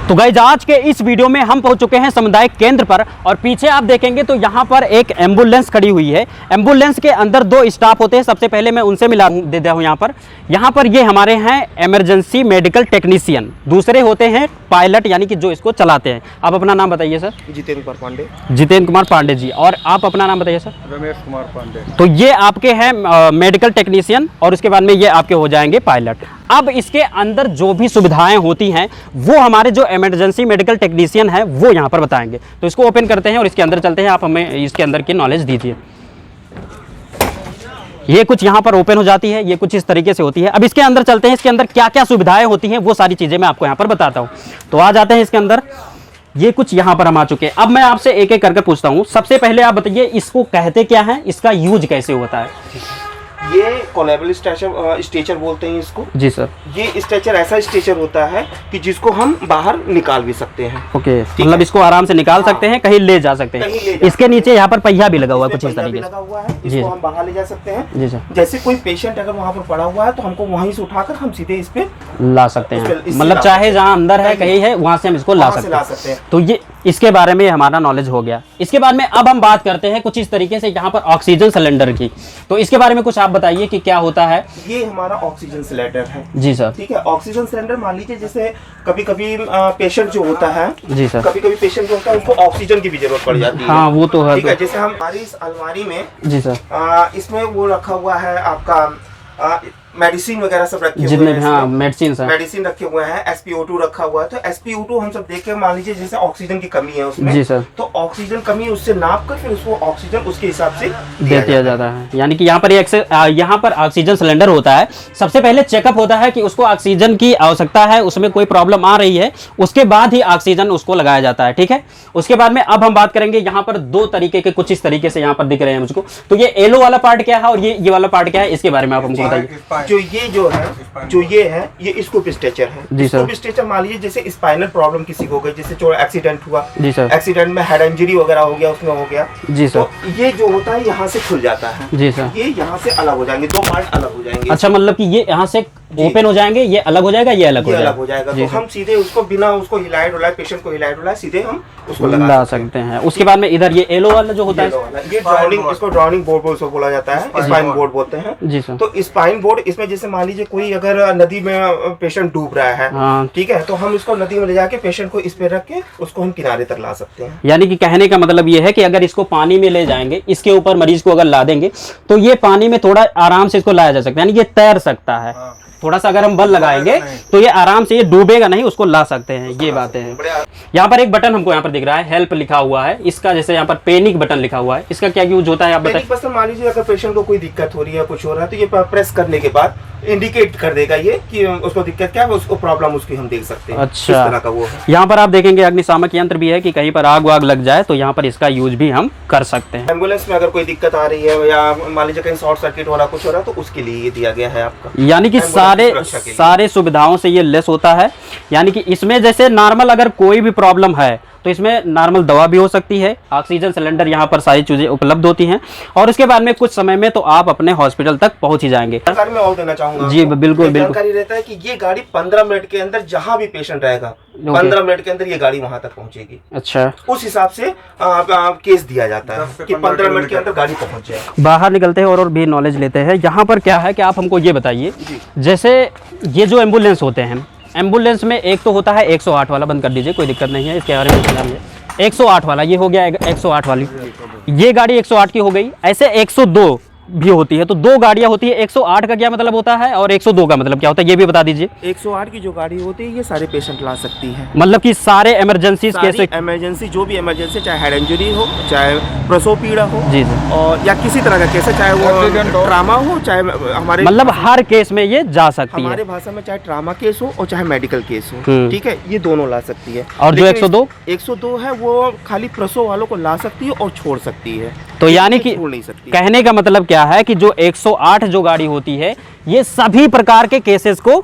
तो गाइस आज के इस वीडियो में हम पहुंच चुके हैं सामुदायिक केंद्र पर और पीछे आप देखेंगे तो यहाँ पर एक एम्बुलेंस खड़ी हुई है। एम्बुलेंस के अंदर दो स्टाफ होते हैं। सबसे पहले मैं उनसे मिला देता हूँ। यहाँ पर ये हमारे हैं इमरजेंसी मेडिकल टेक्नीशियन, दूसरे होते हैं पायलट यानी कि जो इसको चलाते हैं। आप अपना नाम बताइए सर। जितेंद्र कुमार पांडे। जितेंद्र कुमार पांडे जी। और आप अपना नाम बताइए सर। रमेश कुमार पांडे। तो ये आपके हैं मेडिकल टेक्नीशियन और उसके बाद में ये आपके हो जाएंगे पायलट। अब इसके अंदर जो भी सुविधाएं होती हैं वो हमारे जो इमरजेंसी मेडिकल टेक्नीशियन है वो यहाँ पर बताएंगे। तो इसको ओपन करते हैं और इसके अंदर चलते हैं। आप हमें इसके अंदर की नॉलेज दीजिए। ये कुछ यहाँ पर ओपन हो जाती है, ये कुछ इस तरीके से होती है। अब इसके अंदर चलते हैं, इसके अंदर क्या क्या सुविधाएं होती हैं वो सारी चीज़ें मैं आपको यहाँ पर बताता हूँ। तो आ जाते हैं इसके अंदर। ये कुछ यहाँ पर हम आ चुके हैं। अब मैं आपसे एक एक करके पूछता हूँ। सबसे पहले आप बताइए इसको कहते क्या है, इसका यूज कैसे होता है। ये कोलेबल स्ट्रेचर बोलते हैं इसको। जी सर। ये स्ट्रेचर ऐसा स्ट्रेचर होता है कि जिसको हम बाहर निकाल भी सकते हैं। ओके, मतलब इसको आराम से निकाल सकते हैं, कहीं ले जा सकते हैं। इसके नीचे यहाँ पर पहिया भी लगा हुआ है कुछ इस तरीके से। लगा हुआ है, इसको हम बाहर ले जा सकते हैं। जी सर। जैसे कोई पेशेंट अगर वहाँ पर पड़ा हुआ है तो हमको वहीं से उठाकर हम सीधे इस पे ला सकते हैं। मतलब चाहे जहाँ अंदर है कहीं है वहाँ से हम इसको ला सकते हैं। तो ये इसके बारे में हमारा नॉलेज हो गया। इसके बाद में अब हम बात करते हैं कुछ इस तरीके से यहाँ पर ऑक्सीजन सिलेंडर की। तो इसके बारे में कुछ आप बताइए कि क्या होता है। ये हमारा ऑक्सीजन सिलेंडर है। जी सर। ठीक है। ऑक्सीजन सिलेंडर मान लीजिए जैसे कभी कभी पेशेंट जो होता है, जी सर, कभी कभी पेशेंट जो होता है उसको ऑक्सीजन की भी जरूरत पड़ जाती है। हाँ वो तो है। ठीक है। जैसे हम हमारी इस अलमारी में, जी सर, इसमें वो रखा हुआ है आपका मेडिसिन वगैरह सब रखे हुए जितने हैं। हाँ मेडिसिन रखे हुए हैं। SpO2 रखा हुआ है। तो SpO2 हम सब देख के मान लीजिए जैसे ऑक्सीजन की कमी है उसमें। जी सर। तो ऑक्सीजन कमी उससे नाप कर फिर उसको ऑक्सीजन उसके हिसाब से दिया जाता है। यानी कि यहाँ पर ऑक्सीजन सिलेंडर होता है। सबसे पहले चेकअप होता है कि उसको ऑक्सीजन की आवश्यकता है, उसमें कोई प्रॉब्लम आ रही है, उसके बाद ही ऑक्सीजन उसको लगाया जाता है। ठीक है। उसके बाद में अब हम बात करेंगे यहाँ पर दो तरीके के कुछ इस तरीके से यहाँ पर दिख रहे हैं मुझको। तो ये येलो वाला पार्ट क्या है और ये वाला पार्ट क्या है, इसके बारे में आप हमको बताइए। जो ये है ये स्कूप स्ट्रेचर है। स्कूप स्ट्रेचर मान लीजिए जैसे स्पाइनल प्रॉब्लम किसी को हो गई, जैसे जो एक्सीडेंट हुआ, जी सर, एक्सीडेंट में हेड इंजरी वगैरह हो गया, उसमें हो गया। जी सर। तो ये जो होता है यहाँ से खुल जाता है। जी सर। ये यहाँ से अलग हो जाएंगे, दो पार्ट अलग हो जाएंगे। अच्छा, मतलब कि ये यहाँ से ओपन हो जाएंगे, ये अलग हो जाएगा, ये अलग हो जाएगा। तो हम सीधे उसको बिना उसको हिलाए डुलाए, पेशेंट को हिलाए डुलाए सीधे हम उसको लगा सकते हैं। उसके बाद में इधर ये येलो वाला जो होता है, ये ड्राउनिंग, इसको ड्राउनिंग बोर्ड बोला जाता है, स्पाइन बोर्ड बोलते हैं। जी सर। तो स्पाइन बोर्ड इसमें जैसे मान लीजिए कोई अगर नदी में पेशेंट डूब रहा है, हाँ, ठीक है, तो हम इसको नदी में ले जाके पेशेंट को इस पे रख के उसको हम किनारे तक ला सकते हैं। यानी कि कहने का मतलब ये है कि अगर इसको पानी में ले जाएंगे, इसके ऊपर मरीज को अगर ला देंगे तो ये पानी में थोड़ा आराम से इसको लाया जा सकता है, यानी ये तैर सकता है। थोड़ा सा अगर हम बल लगाएंगे तो ये आराम से, ये डूबेगा नहीं, उसको ला सकते हैं। ये बातें हैं। यहाँ पर एक बटन हमको यहाँ पर दिख रहा है, हेल्प लिखा हुआ है। इसका जैसे यहाँ पर पैनिक बटन लिखा हुआ है, इसका क्या यूज होता है आप बताइए। बस मान लीजिए अगर पेशेंट को कोई दिक्कत हो रही है, कुछ हो रहा है, तो ये प्रेस करने के बाद इंडिकेट कर देगा ये कि उसको दिक्कत क्या है, उसको प्रॉब्लम उसकी हम देख सकते हैं। अच्छा, इस तरह का वो है। यहाँ पर आप देखेंगे अग्निशामक यंत्र भी है कि कहीं पर आग वाग लग जाए तो यहाँ पर इसका यूज भी हम कर सकते हैं। एम्बुलेंस में अगर कोई दिक्कत आ रही है या मान लीजिए कहीं शॉर्ट सर्किट हो रहा, कुछ हो रहा, तो उसके लिए ये दिया गया है आपका। यानी कि सारे सुविधाओं से ये लेस होता है। यानी कि इसमें जैसे नॉर्मल अगर कोई भी प्रॉब्लम है तो इसमें नॉर्मल दवा भी हो सकती है। ऑक्सीजन सिलेंडर यहाँ पर सारी चीजें उपलब्ध होती हैं और उसके बाद में कुछ समय में तो आप अपने हॉस्पिटल तक पहुंच ही जाएंगे। जानकारी मैं और देना चाहूंगा जी बिल्कुल। जानकारी रहता है कि ये गाड़ी 15 मिनट के अंदर जहां भी पेशेंट रहेगा, 15 मिनट के अंदर ये गाड़ी वहां तक पहुंचेगी। अच्छा, उस हिसाब से केस दिया जाता है कि 15 मिनट के अंदर गाड़ी पहुंच जाए। बाहर निकलते हैं और भी नॉलेज लेते हैं। यहाँ पर क्या है कि आप हमको ये बताइए, जैसे ये जो एम्बुलेंस होते हैं, एम्बुलेंस में एक तो होता है 108 वाला, बंद कर दीजिए कोई दिक्कत नहीं है, इसके बारे में बता दीजिए। 108 वाला ये हो गया, 108 वाली ये गाड़ी 108 की हो गई। ऐसे 102 भी होती है। तो दो गाड़ियां होती है। 108 का क्या मतलब होता है और 102 का मतलब क्या होता है, ये भी बता दीजिए। 108 की जो गाड़ी होती है ये सारे पेशेंट ला सकती है। मतलब कि सारे इमरजेंसी केस, इमरजेंसी जो भी इमरजेंसी, चाहे हेड इंजरी हो, चाहे प्रसव पीड़ा हो, जी सर, और या किसी तरह का केस है, चाहे वो ट्रामा हो, चाहे हमारे मतलब हर केस में ये जा सकती है। हमारे भाषा में चाहे ट्रामा केस हो और चाहे मेडिकल केस हो, ठीक है, ये दोनों ला सकती है। और जो 102 है वो खाली प्रसव वालों को ला सकती है और छोड़ सकती है। तो यानी कि कहने का मतलब क्या क्या है कि जो 108 जो गाड़ी होती है ये सभी प्रकार के केसेस को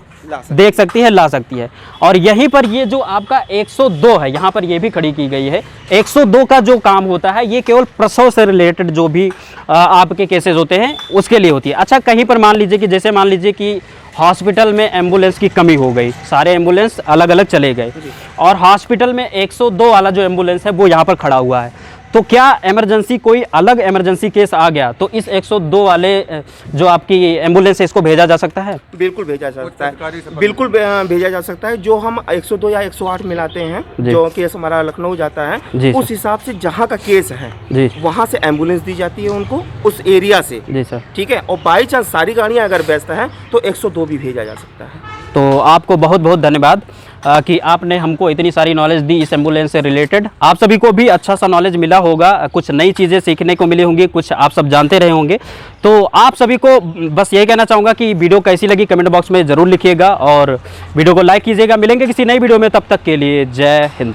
देख सकती है, ला सकती है। और यहीं पर ये जो आपका 102 है, यहाँ पर ये भी खड़ी की गई है, 102 का जो काम होता है ये केवल प्रसव से रिलेटेड जो भी आपके केसेस होते हैं उसके लिए होती है। अच्छा, कहीं पर मान लीजिए कि जैसे मान लीजिए कि हॉस्पिटल में एम्बुलेंस की कमी हो गई, सारे एम्बुलेंस अलग अलग चले गए और हॉस्पिटल में 102 वाला जो एम्बुलेंस है वो यहाँ पर खड़ा हुआ है, तो क्या इमरजेंसी कोई अलग इमरजेंसी केस आ गया तो इस 102 वाले जो आपकी एम्बुलेंस है इसको भेजा जा सकता है? बिल्कुल भेजा जा सकता है, बिल्कुल भेजा जा सकता है। जो हम 102 या 108 मिलाते हैं, जो केस हमारा लखनऊ जाता है, उस हिसाब से जहाँ का केस है वहाँ से एम्बुलेंस दी जाती है उनको, उस एरिया से। जी सर, ठीक है। और बाई चांस सारी गाड़ियाँ अगर व्यस्त हैं तो 102 भी भेजा जा सकता है। तो आपको बहुत बहुत धन्यवाद कि आपने हमको इतनी सारी नॉलेज दी इस एम्बुलेंस से रिलेटेड। आप सभी को भी अच्छा सा नॉलेज मिला होगा, कुछ नई चीज़ें सीखने को मिली होंगी, कुछ आप सब जानते रहे होंगे। तो आप सभी को बस यही कहना चाहूँगा कि वीडियो कैसी लगी कमेंट बॉक्स में ज़रूर लिखिएगा और वीडियो को लाइक कीजिएगा। मिलेंगे किसी नई वीडियो में, तब तक के लिए जय हिंद।